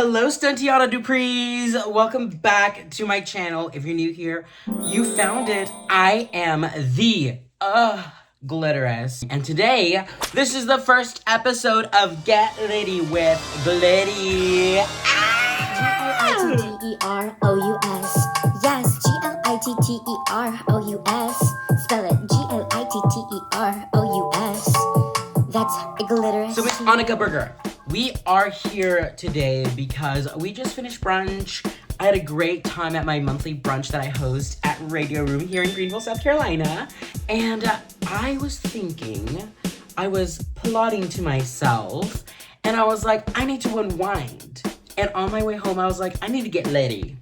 Hello, Stuntiana Duprees! Welcome back to my channel. If you're new here, you found it. I am the Glitteress. And today, this is the first episode of Get Litty with Glitty. G-L-I-T-T-E-R-O-U-S. Yes, G-L-I-T-T-E-R-O-U-S. Spell it G-L-I-T-T-E-R-O-U-S. That's Glitteress. So it's Annika Burger. We are here today because we just finished brunch. I had a great time at my monthly brunch that I host at Radio Room here in Greenville, South Carolina. And I was thinking, I was plotting to myself, and I was like, I need to unwind. And on my way home, I was like, I need to get litty.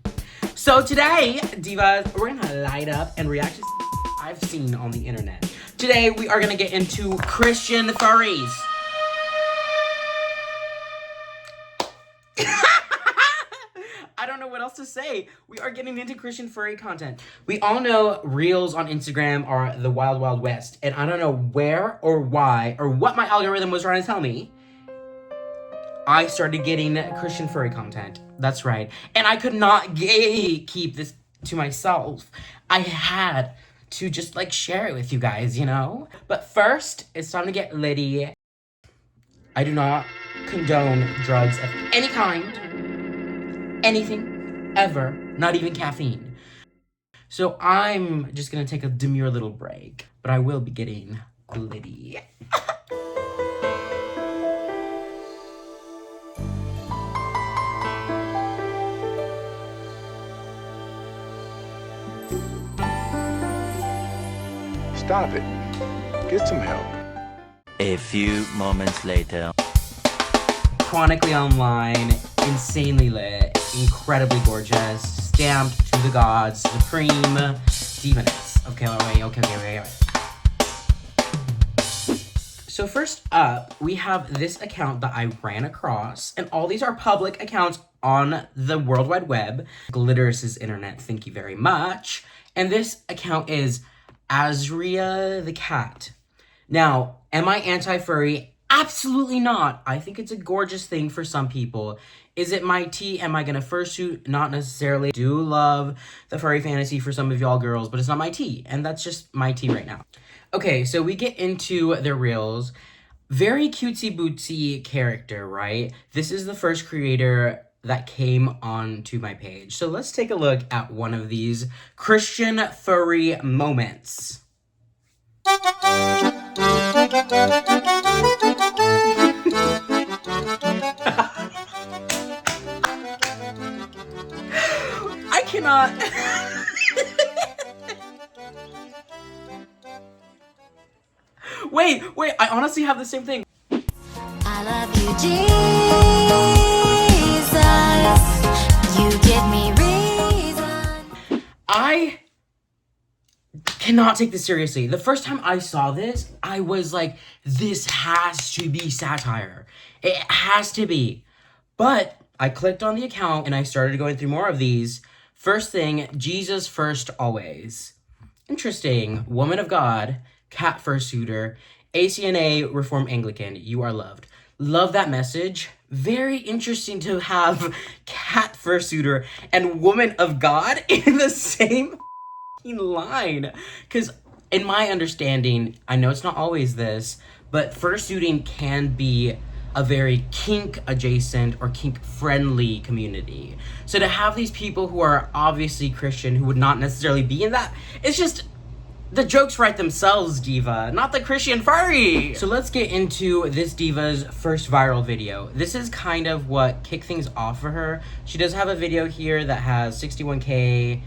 So today, divas, we're gonna light up and react to I've seen on the internet. Today, we are gonna get into Christian furries. I don't know what else to say. We are getting into Christian furry content. We all know reels on Instagram are the wild, wild west. And I don't know where or why or what my algorithm was trying to tell me. I started getting Christian furry content. That's right. And I could not keep this to myself. I had to just like share it with you guys, you know? But first, it's time to get litty. I do not condone drugs of any kind, anything, ever, not even caffeine. So I'm just gonna take a demure little break, but I will be getting litty. Stop it. Get some help. A few moments later. Chronically online, insanely lit, incredibly gorgeous, stamped to the gods, supreme divaness. Okay. So first up, we have this account that I ran across, and all these are public accounts on the World Wide Web. Glitterous' internet, thank you very much. And this account is Azria the Cat. Now, am I anti-furry? Absolutely not. I think it's a gorgeous thing for some people. Is it my tea? Am I gonna fursuit? Not necessarily. Do love the furry fantasy for some of y'all girls, but it's not my tea, and that's just my tea right now. Okay, so we get into their reels. Very cutesy bootsy character, right? This is the first creator that came onto my page. So let's take a look at one of these Christian furry moments. I cannot. Wait, I honestly have the same thing. I love you, Jesus. You give me reason. I cannot take this seriously. The first time I saw this, I was like, this has to be satire. It has to be. But I clicked on the account and I started going through more of these. First thing, Jesus first always. Interesting. Woman of God, cat fursuiter, ACNA Reformed Anglican, you are loved. Love that message. Very interesting to have cat fursuiter and woman of God in the same line. Because in my understanding, I know it's not always this, but fursuiting can be a very kink adjacent or kink friendly community. So to have these people who are obviously Christian who would not necessarily be in that, it's just, the jokes write themselves, diva, not the Christian furry. So let's get into this diva's first viral video. This is kind of what kicked things off for her. She does have a video here that has 61K.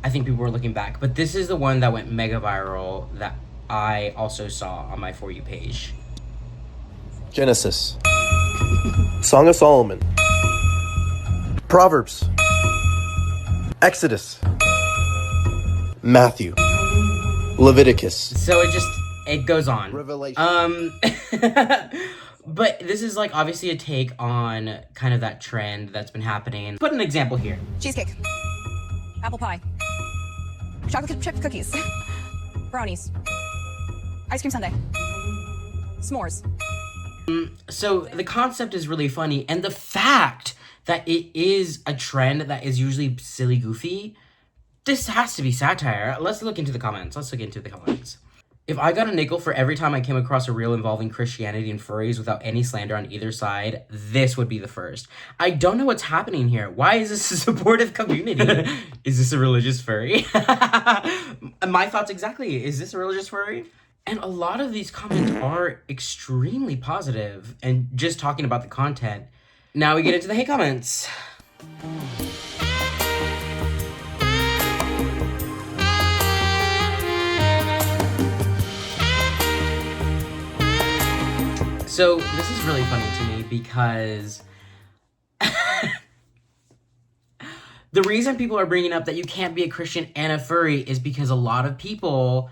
I think people were looking back, but this is the one that went mega viral that I also saw on my For You page. Genesis, Song of Solomon, Proverbs, Exodus, Matthew, Leviticus. So it goes on. Revelation. But this is like obviously a take on kind of that trend that's been happening. Put an example here. Cheesecake, apple pie, chocolate chip cookies, brownies, ice cream sundae, s'mores. So the concept is really funny, and the fact that it is a trend that is usually silly goofy, this has to be satire. Let's look into the comments. If I got a nickel for every time I came across a reel involving Christianity and furries without any slander on either side, this would be the first. I don't know what's happening here. Why is this a supportive community? Is this a religious furry? My thoughts exactly. Is this a religious furry? And a lot of these comments are extremely positive and just talking about the content. Now we get into the hate comments. So this is really funny to me because the reason people are bringing up that you can't be a Christian and a furry is because a lot of people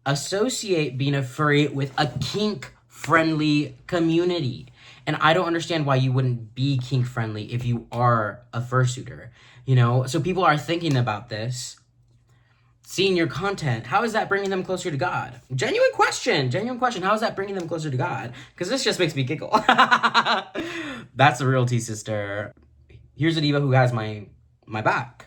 associate being a furry with a kink-friendly community. And I don't understand why you wouldn't be kink-friendly if you are a fursuiter, you know? So people are thinking about this, seeing your content. How is that bringing them closer to God? Genuine question. How is that bringing them closer to God? Because this just makes me giggle. That's the real tea, sister. Here's a diva who has my back.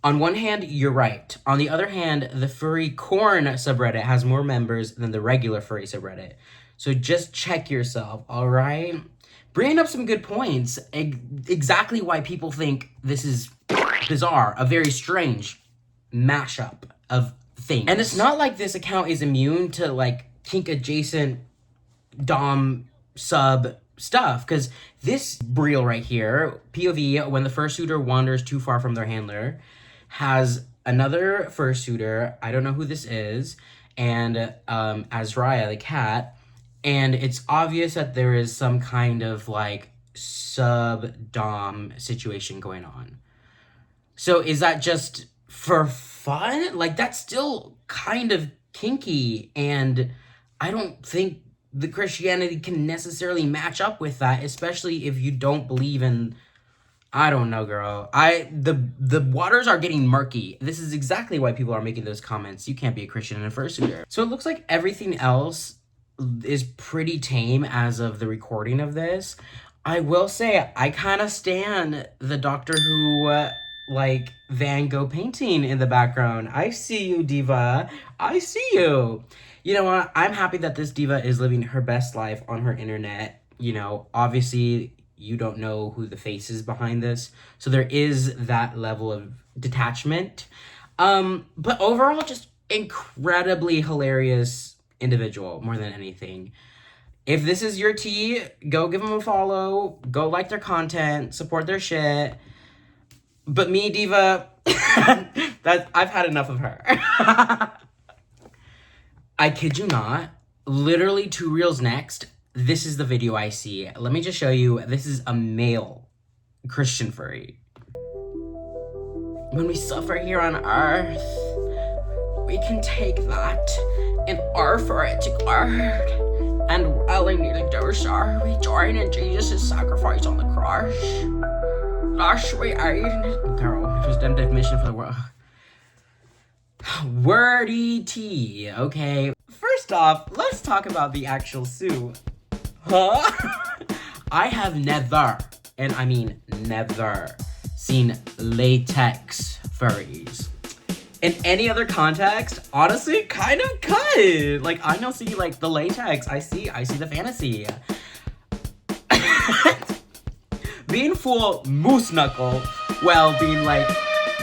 On one hand, you're right. On the other hand, the furry corn subreddit has more members than the regular furry subreddit. So just check yourself, all right? Bringing up some good points. Exactly why people think this is bizarre, a very strange mashup of things. And it's not like this account is immune to like kink adjacent dom sub stuff, because this reel right here, POV, when the fursuiter wanders too far from their handler, has another fursuiter, I don't know who this is, and Azria the Cat, and it's obvious that there is some kind of like sub-dom situation going on. So is that just for fun? Like, that's still kind of kinky, and I don't think the Christianity can necessarily match up with that, especially if you don't believe in, I don't know, girl. The waters are getting murky. This is exactly why people are making those comments. You can't be a Christian and a fursuiter. So it looks like everything else is pretty tame as of the recording of this. I will say, I kind of stan the Doctor Who, like, Van Gogh painting in the background. I see you, diva. I see you. You know what? I'm happy that this diva is living her best life on her internet. You know, obviously, you don't know who the face is behind this. So there is that level of detachment. But overall, just incredibly hilarious individual more than anything. If this is your tea, go give them a follow. Go like their content. Support their shit. But me, diva, I've had enough of her. I kid you not. Literally 2 reels next, this is the video I see. Let me just show you. This is a male Christian furry. When we suffer here on earth, we can take that and offer it to God. And willingly do so, we join in Jesus' sacrifice on the cross. Thus we aid. Girl, his redemptive mission for the world. Wordy tea, okay. First off, let's talk about the actual suit. Huh? I have never, and I mean never, seen latex furries. In any other context, honestly, kind of could. Like, I don't see, like, the latex. I see the fantasy. Being full moose knuckle, while being like,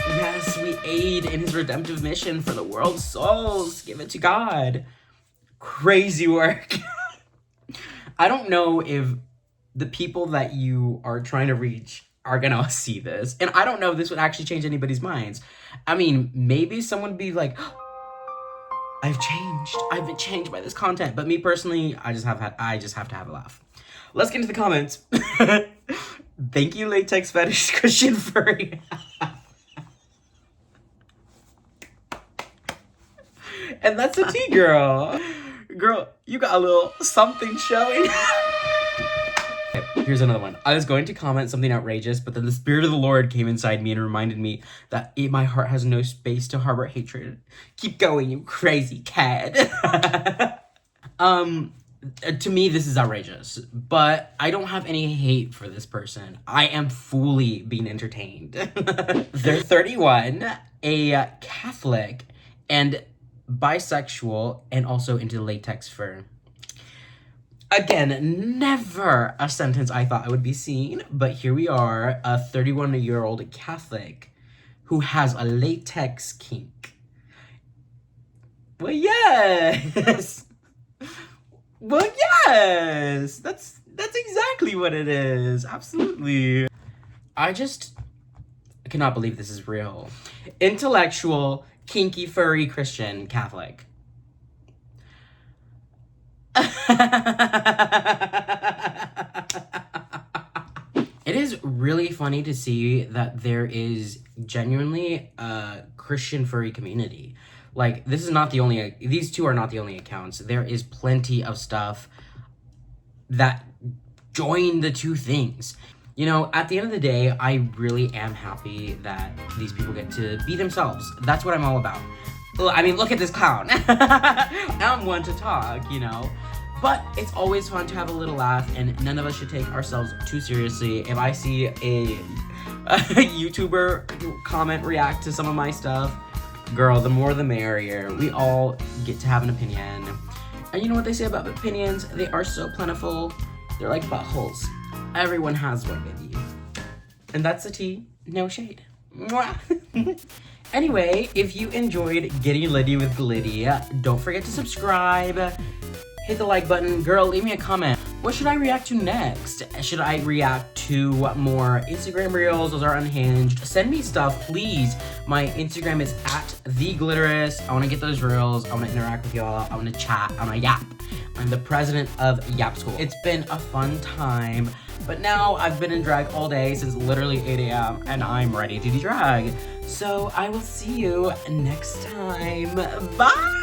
yes, we aid in his redemptive mission for the world's souls. Give it to God. Crazy work. I don't know if the people that you are trying to reach are gonna see this. And I don't know if this would actually change anybody's minds. I mean, maybe someone would be like, I've changed. I've been changed by this content. But me personally, I just have to have a laugh. Let's get into the comments. Thank you, latex fetish Christian furry. And that's a tea, girl. Girl, you got a little something showing. Okay, here's another one. I was going to comment something outrageous, but then the Spirit of the Lord came inside me and reminded me that my heart has no space to harbor hatred. Keep going, you crazy cat. To me, this is outrageous, but I don't have any hate for this person. I am fully being entertained. They're 31, a Catholic, and bisexual, and also into latex fur. Again, never a sentence I thought I would be seeing, but here we are, a 31-year-old Catholic who has a latex kink. Well, yes! Well, yes! That's exactly what it is. Absolutely. I just cannot believe this is real. Intellectual, kinky, furry, Christian, Catholic. It is really funny to see that there is genuinely a Christian furry community. Like, these two are not the only accounts. There is plenty of stuff that join the two things. You know, at the end of the day, I really am happy that these people get to be themselves. That's what I'm all about. I mean, look at this clown. I'm one to talk, you know. But it's always fun to have a little laugh, and none of us should take ourselves too seriously. If I see a YouTuber comment react to some of my stuff, girl, the more the merrier. We all get to have an opinion. And you know what they say about opinions? They are so plentiful. They're like buttholes. Everyone has one, baby. And that's the tea. No shade. Mwah. Anyway, if you enjoyed getting litty with glitty, don't forget to subscribe. Hit the like button. Girl, leave me a comment. What should I react to next? Should I react to more Instagram reels? Those are unhinged. Send me stuff, please. My Instagram is @theglitterist. I want to get those reels. I want to interact with y'all. I want to chat. I want to yap. I'm the president of Yap School. It's been a fun time, but now I've been in drag all day since literally 8 a.m. and I'm ready to do drag. So I will see you next time. Bye!